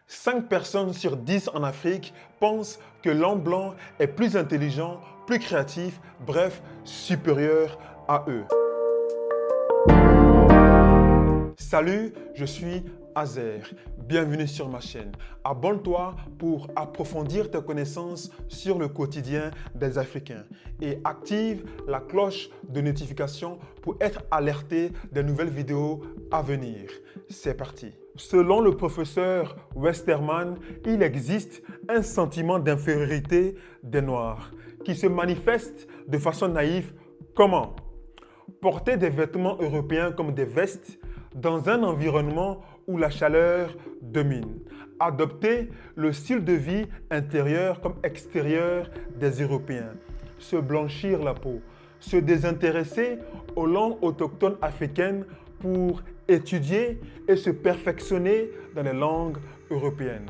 5 personnes sur 10 en Afrique pensent que l'homme blanc est plus intelligent, plus créatif, bref, supérieur à eux. Salut, je suis Azer. Bienvenue sur ma chaîne. Abonne-toi pour approfondir tes connaissances sur le quotidien des Africains et active la cloche de notification pour être alerté des nouvelles vidéos à venir. C'est parti. Selon le professeur Westerman, il existe un sentiment d'infériorité des Noirs qui se manifeste de façon naïve. Comment? Porter des vêtements européens comme des vestes dans un environnement où la chaleur domine. Adopter le style de vie intérieur comme extérieur des Européens. Se blanchir la peau. Se désintéresser aux langues autochtones africaines pour étudier et se perfectionner dans les langues européennes.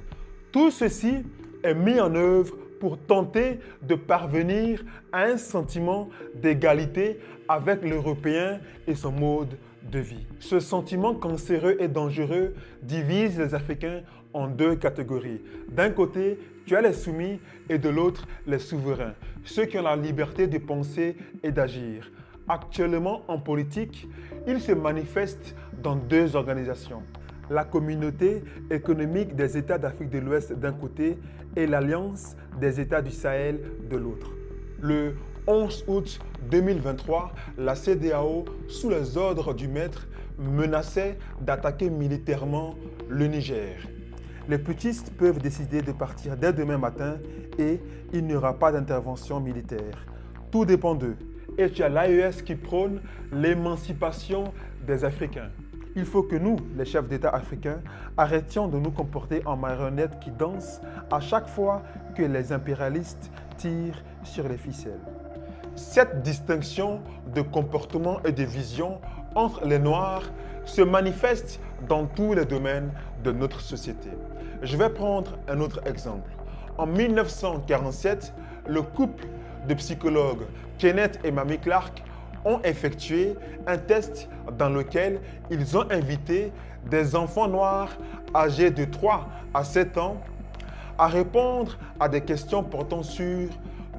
Tout ceci est mis en œuvre pour tenter de parvenir à un sentiment d'égalité avec l'Européen et son mode de vie. Ce sentiment cancéreux et dangereux divise les Africains en deux catégories. D'un côté, tu as les soumis et de l'autre, les souverains, ceux qui ont la liberté de penser et d'agir. Actuellement, en politique, il se manifeste dans deux organisations. La communauté économique des États d'Afrique de l'Ouest d'un côté et l'Alliance des États du Sahel de l'autre. Le 11 août 2023, la CEDEAO, sous les ordres du maître, menaçait d'attaquer militairement le Niger. Les putschistes peuvent décider de partir dès demain matin et il n'y aura pas d'intervention militaire. Tout dépend d'eux. Et tu as l'AES qui prône l'émancipation des Africains. Il faut que nous, les chefs d'État africains, arrêtions de nous comporter en marionnettes qui dansent à chaque fois que les impérialistes tirent sur les ficelles. Cette distinction de comportement et de vision entre les Noirs se manifeste dans tous les domaines de notre société. Je vais prendre un autre exemple. En 1947, le couple de psychologues Kenneth et Mamie Clark ont effectué un test dans lequel ils ont invité des enfants noirs âgés de 3 à 7 ans à répondre à des questions portant sur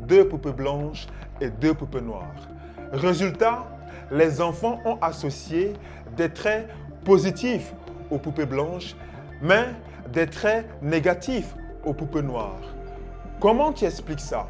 2 poupées blanches et 2 poupées noires. Résultat, les enfants ont associé des traits positifs aux poupées blanches, mais des traits négatifs aux poupées noires. Comment tu expliques ça?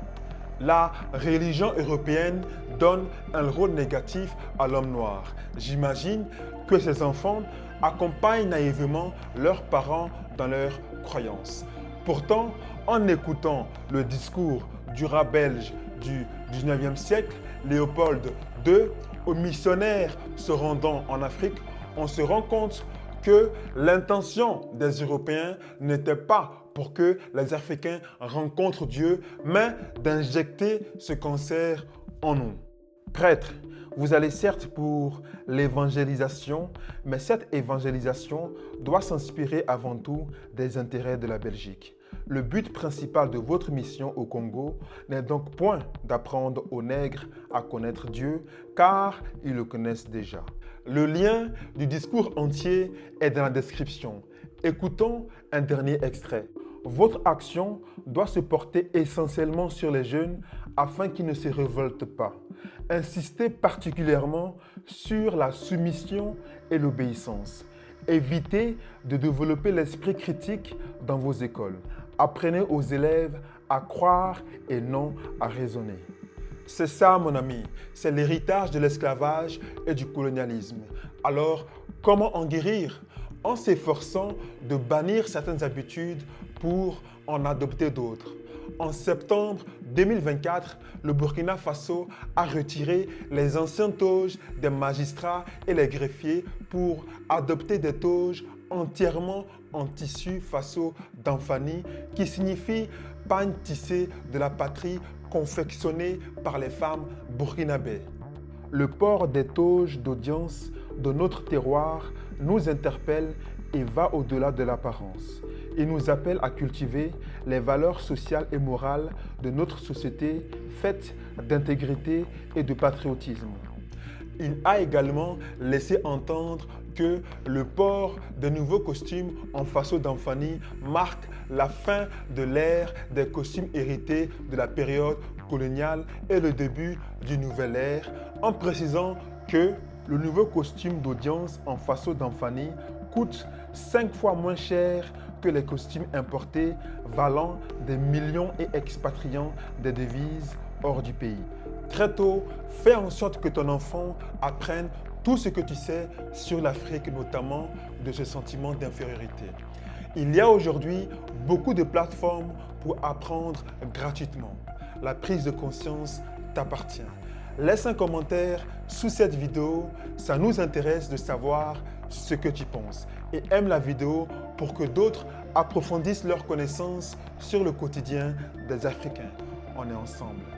La religion européenne donne un rôle négatif à l'homme noir. J'imagine que ces enfants accompagnent naïvement leurs parents dans leurs croyances. Pourtant, en écoutant le discours du rat belge du 19e siècle, Léopold II, aux missionnaires se rendant en Afrique, on se rend compte que l'intention des Européens n'était pas pour que les Africains rencontrent Dieu, mais d'injecter ce cancer en nous. Prêtres, vous allez certes pour l'évangélisation, mais cette évangélisation doit s'inspirer avant tout des intérêts de la Belgique. Le but principal de votre mission au Congo n'est donc point d'apprendre aux nègres à connaître Dieu, car ils le connaissent déjà. Le lien du discours entier est dans la description. Écoutons un dernier extrait. Votre action doit se porter essentiellement sur les jeunes afin qu'ils ne se révoltent pas. Insistez particulièrement sur la soumission et l'obéissance. Évitez de développer l'esprit critique dans vos écoles. Apprenez aux élèves à croire et non à raisonner. C'est ça, mon ami, c'est l'héritage de l'esclavage et du colonialisme. Alors, comment en guérir? En s'efforçant de bannir certaines habitudes pour en adopter d'autres. En septembre 2024, le Burkina Faso a retiré les anciens toges des magistrats et les greffiers pour adopter des toges entièrement en tissu faso d'Anfani, qui signifie pagne tissé de la patrie confectionné par les femmes burkinabées. Le port des toges d'audience de notre terroir nous interpelle et va au-delà de l'apparence. Il nous appelle à cultiver les valeurs sociales et morales de notre société faites d'intégrité et de patriotisme. Il a également laissé entendre que le port de nouveaux costumes en faso d'Amfani marque la fin de l'ère des costumes hérités de la période coloniale et le début d'une nouvelle ère, en précisant que le nouveau costume d'audience en faso d'Amfani coûte 5 fois moins cher que les costumes importés, valant des millions et expatriant des devises hors du pays. Très tôt, fais en sorte que ton enfant apprenne tout ce que tu sais sur l'Afrique, notamment de ce sentiment d'infériorité. Il y a aujourd'hui beaucoup de plateformes pour apprendre gratuitement. La prise de conscience t'appartient. Laisse un commentaire sous cette vidéo, ça nous intéresse de savoir ce que tu penses. Et aime la vidéo pour que d'autres approfondissent leurs connaissances sur le quotidien des Africains. On est ensemble.